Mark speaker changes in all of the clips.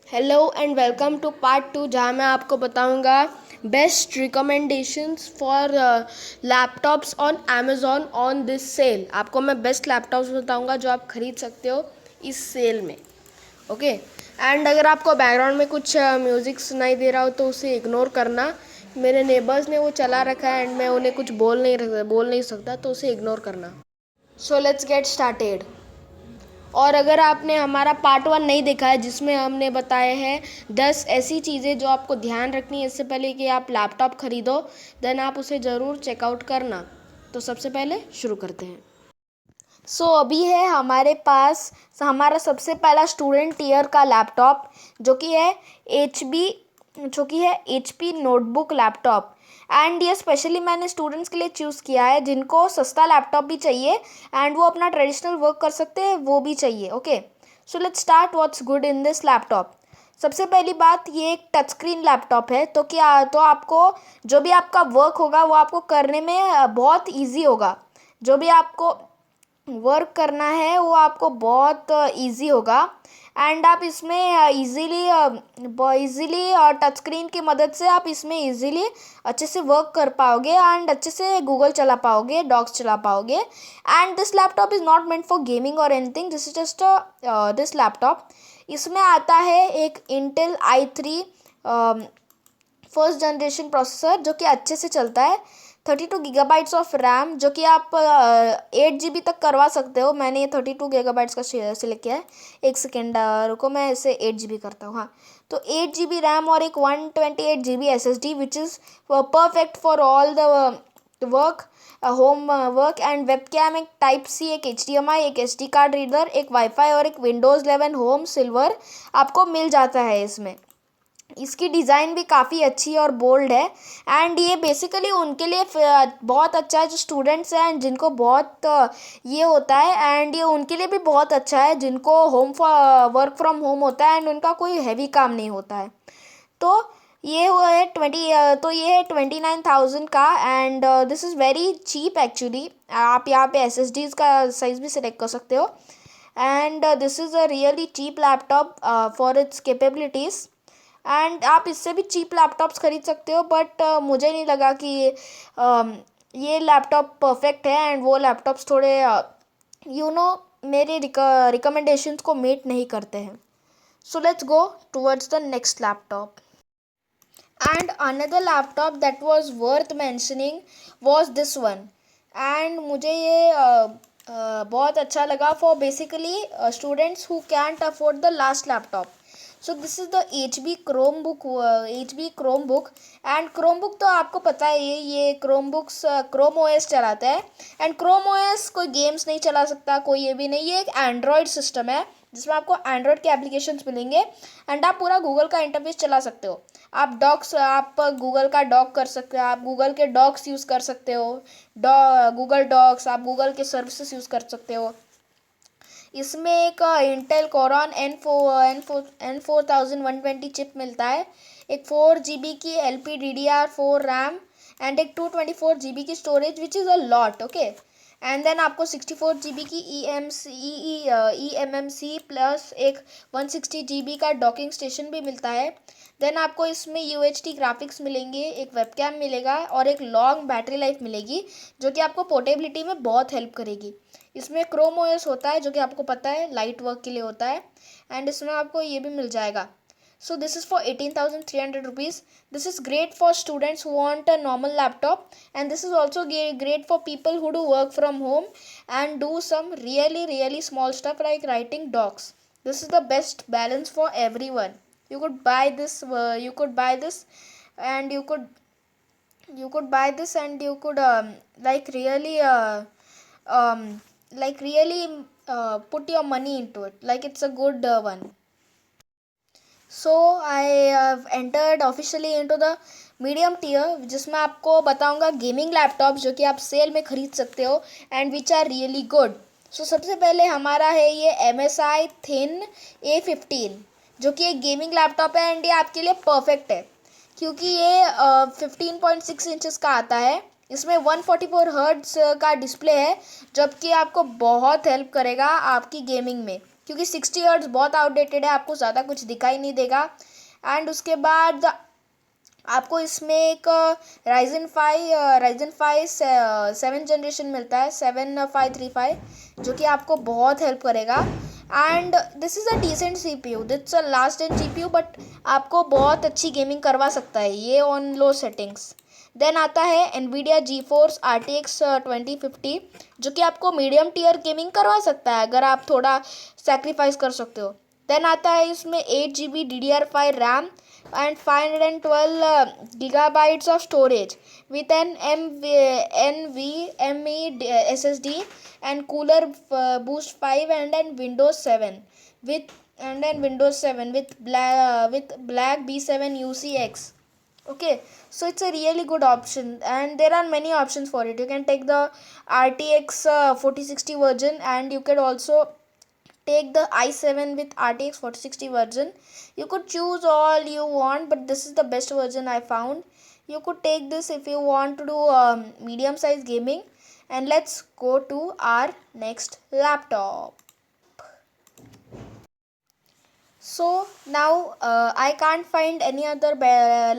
Speaker 1: Hello and welcome to part 2 जहाँ मैं आपको बताऊंगा best recommendations for laptops on Amazon on this sale. आपको मैं बेस्ट लैपटॉप्स बताऊंगा जो आप खरीद सकते हो इस सेल में। ओके एंड अगर आपको बैकग्राउंड में कुछ म्यूज़िक सुनाई दे रहा हो तो उसे इग्नोर करना। मेरे नेबर्स ने वो चला रखा है एंड मैं उन्हें कुछ बोल नहीं सकता, तो उसे इग्नोर करना। So let's get started. और अगर आपने हमारा पार्ट 1 नहीं देखा है जिसमें हमने बताए हैं 10 ऐसी चीज़ें जो आपको ध्यान रखनी है इससे पहले कि आप लैपटॉप खरीदो, देन आप उसे ज़रूर चेकआउट करना। तो सबसे पहले शुरू करते हैं। अभी है हमारे पास हमारा सबसे पहला स्टूडेंट ईयर का लैपटॉप जो कि है H P notebook laptop. And ये स्पेशली मैंने स्टूडेंट्स के लिए चूज़ किया है जिनको सस्ता लैपटॉप भी चाहिए एंड वो अपना ट्रेडिशनल वर्क कर सकते हैं, वो भी चाहिए। Okay, so let's start what's good in this laptop. सबसे पहली बात, ये एक टच स्क्रीन लैपटॉप है तो क्या तो आपको जो भी आपका वर्क होगा वो आपको करने में बहुत ईजी होगा। जो भी आपको वर्क करना है वो आपको बहुत इजी होगा एंड आप इसमें इजीली टच स्क्रीन की मदद से आप इसमें इजीली अच्छे से वर्क कर पाओगे एंड अच्छे से गूगल चला पाओगे, डॉक्स चला पाओगे। And this laptop is not meant for gaming और anything, this is just this laptop. इसमें आता है एक Intel i3 first generation processor जो कि अच्छे से चलता है। 32 GB ऑफ रैम जो कि आप 8 GB तक करवा सकते हो। मैंने ये 32 GB का सिलेक्ट किया है। एक सेकेंड रुको, मैं इसे 8 GB करता हूँ। हाँ, तो 8 GB रैम और एक 128 GB SSD which is perfect for all the work, home work and web cam. एक टाइप सी, एक HDMI, एक SD कार्ड रीडर, एक वाईफाई और एक Windows 11 होम सिल्वर आपको मिल जाता है इसमें। इसकी डिज़ाइन भी काफ़ी अच्छी और बोल्ड है एंड ये बेसिकली उनके लिए बहुत अच्छा है जो स्टूडेंट्स हैं एंड जिनको बहुत ये होता है। एंड ये उनके लिए भी बहुत अच्छा है जिनको वर्क फ्रॉम होम होता है एंड उनका कोई हैवी काम नहीं होता है। तो ये हुआ है 29,000 का and this is very cheap actually. आप यहाँ पे SSDs का साइज़ भी सिलेक्ट कर सकते हो and this is a really cheap laptop for its capabilities. And आप इससे भी चीप लैपटॉप्स खरीद सकते हो बट मुझे नहीं लगा कि ये लैपटॉप परफेक्ट है एंड वो लैपटॉप्स थोड़े मेरे रिकमेंडेशंस को मीट नहीं करते हैं। So let's go towards the next laptop. And another laptop that was worth mentioning was this one. And मुझे ये बहुत अच्छा लगा for basically students who can't afford the last laptop. So this is the HP Chromebook, HP Chromebook। And Chromebook तो आपको पता है ये Chromebooks Chrome OS चलाता है एंड Chrome OS कोई गेम्स नहीं चला सकता, कोई ये भी नहीं। ये एक एंड्रॉयड सिस्टम है जिसमें आपको एंड्रॉयड के एप्लीकेशंस मिलेंगे एंड आप पूरा गूगल का इंटरफेस चला सकते हो। आप गूगल का डॉक कर सकते हो, आप गूगल के डॉक्स यूज़ कर सकते हो, गूगल डॉक्स, आप गूगल के सर्विसेज यूज़ कर सकते हो। इसमें एक इंटेल कोरॉन N4120 चिप मिलता है, एक 4 GB की LPDDR4 रैम एंड एक 224 GB की storage which is a lot. Okay, and then आपको 64 GB की eMMC प्लस एक 160 GB का डॉकिंग स्टेशन भी मिलता है। देन आपको इसमें UHD ग्राफिक्स मिलेंगे, एक वेबकैम मिलेगा और एक लॉन्ग बैटरी लाइफ मिलेगी जो कि आपको पोर्टेबिलिटी में बहुत हेल्प करेगी। इसमें क्रोम OS होता है जो कि आपको पता है लाइट वर्क के लिए होता है एंड इसमें आपको ये भी मिल जाएगा। So this is for 18,300 rupees. This is great for students who want a normal laptop and this is also great for people who do work from home and do some really small stuff like writing docs. This is the best balance for everyone. You could buy this and you could um, put your money into it like it's a good one. So I have entered officially into the medium tier जिसमें आपको बताऊंगा gaming laptop जो कि आप cell में ख़रीद सकते हो and which are really good. So सबसे पहले हमारा है ये MSI थिन A15 जो कि एक गेमिंग लैपटॉप है एंड ये आपके लिए परफेक्ट है क्योंकि ये 15.6 इंचज़ का आता है। इसमें 144 हर्ट्ज़ का डिस्प्ले है जबकि आपको बहुत हेल्प करेगा आपकी गेमिंग में। क्योंकि 60 हर्ट्ज बहुत आउटडेटेड है, आपको ज़्यादा कुछ दिखाई नहीं देगा। एंड उसके बाद आपको इसमें एक राइजन 5 7 जनरेशन मिलता है, 7535, जो कि आपको बहुत हेल्प करेगा। And this is a decent CPU, that's a last end CPU, but आपको बहुत अच्छी गेमिंग करवा सकता है ये ऑन लो सेटिंग्स। देन आता है NVIDIA GeForce RTX 2050, जो कि आपको मीडियम टीयर गेमिंग करवा सकता है अगर आप थोड़ा सेक्रीफाइस कर सकते हो। देन आता है इसमें 8 GB DDR5 RAM and 512 gigabytes of storage with an NVMe SSD and cooler boost 5 and then Windows 7 with black B7 UCX. Okay, so it's a really good option, and there are many options for it. You can take the RTX 4060 version, and you can also take the i7 with RTX 4060 version. You could choose all you want, but this is the best version I found. You could take this if you want to do medium size gaming. And let's go to our next laptop. So now I can't find any other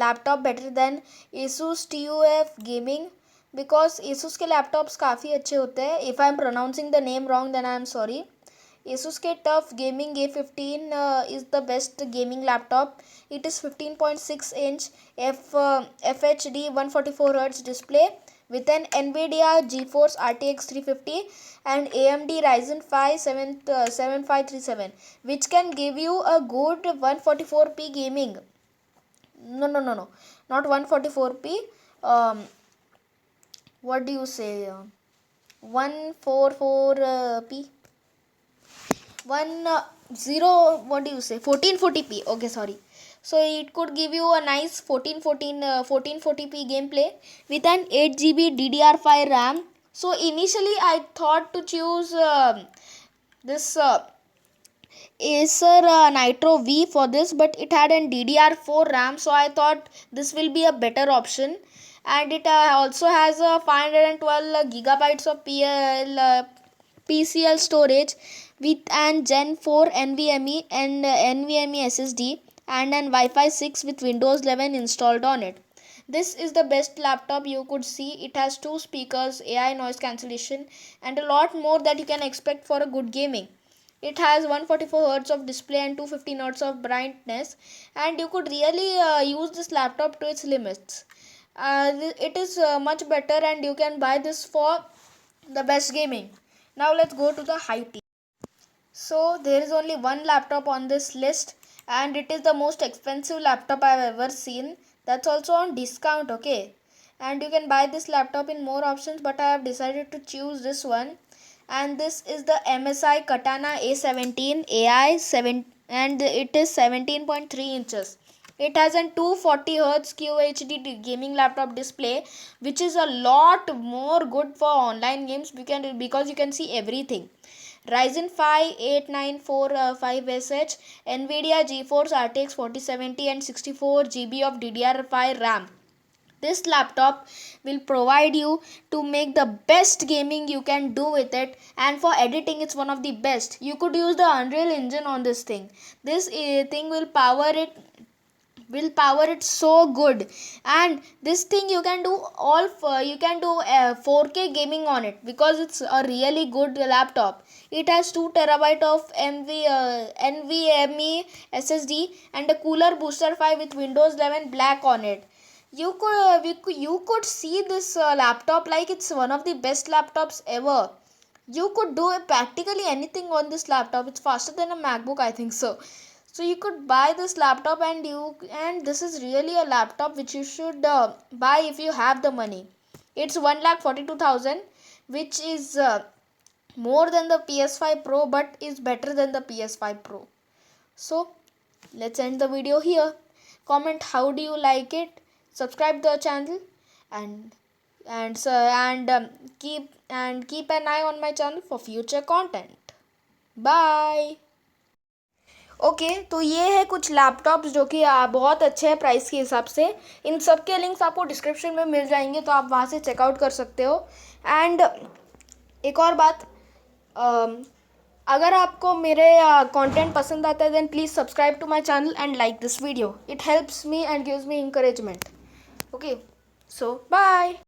Speaker 1: laptop better than Asus TUF Gaming, because Asus के laptops काफ़ी अच्छे होते हैं. If I am pronouncing the name wrong, then I am sorry. Asus के TUF Gaming A15 is the best gaming laptop. It is 15.6 inch FHD 144Hz display with an NVIDIA GeForce RTX 350 and AMD Ryzen 5 7537, which can give you a good 144p gaming. No, not 144p. What do you say? 144p. 1440p. Okay, sorry. So it could give you a nice 1440p gameplay with an 8 GB DDR5 RAM. So initially I thought to choose this Acer Nitro V for this, but it had an DDR4 RAM, so I thought this will be a better option. And it also has a 512 gigabytes of PCL storage with an Gen 4 NVMe and NVMe SSD and an Wi-Fi 6 with Windows 11 installed on it. This is the best laptop you could see. It has 2 speakers, AI noise cancellation, and a lot more that you can expect for a good gaming. It has 144Hz of display and 250 Hz of brightness, and you could really use this laptop to its limits. It is much better, and you can buy this for the best gaming. Now let's go to the high tier. So there is only one laptop on this list, and it is the most expensive laptop I have ever seen. That's also on discount, okay? And you can buy this laptop in more options, but I have decided to choose this one. And this is the MSI Katana A17 AI 7, and it is 17.3 inches. It has a 240Hz QHD gaming laptop display, which is a lot more good for online games because you can see everything. Ryzen 5 8945SH, NVIDIA GeForce RTX 4070 and 64 GB of DDR5 RAM. This laptop will provide you to make the best gaming you can do with it, and for editing it's one of the best. You could use the Unreal Engine on this thing. This thing will power it so good, and this thing you can do 4K gaming on it because it's a really good laptop. It has 2 TB of NVMe SSD and a cooler booster 5 with Windows 11 Black on it. You could see this laptop like it's one of the best laptops ever. You could do practically anything on this laptop. It's faster than a MacBook, I think so. So you could buy this laptop, and this is really a laptop which you should buy if you have the money. It's 1,42,000, which is more than the PS5 Pro, but is better than the PS5 Pro. So let's end the video here. Comment how do you like it. Subscribe the channel, and keep an eye on my channel for future content. Bye. Okay तो ये है कुछ laptops जो कि बहुत अच्छे हैं price के हिसाब से. इन सब के लिंक्स आपको डिस्क्रिप्शन में मिल जाएंगे, तो आप वहाँ से चेकआउट कर सकते हो. एंड एक और बात, अगर आपको मेरे कंटेंट पसंद आता है then please subscribe to my channel and like this video. It helps me and gives me encouragement. Okay, so bye.